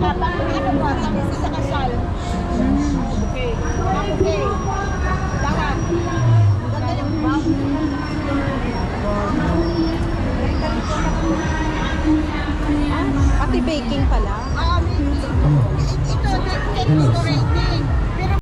Saka pang ano mo, tapos sa kasal. Okay. Okay. Lahat. Ang ganda yung brown. Pati baking pala.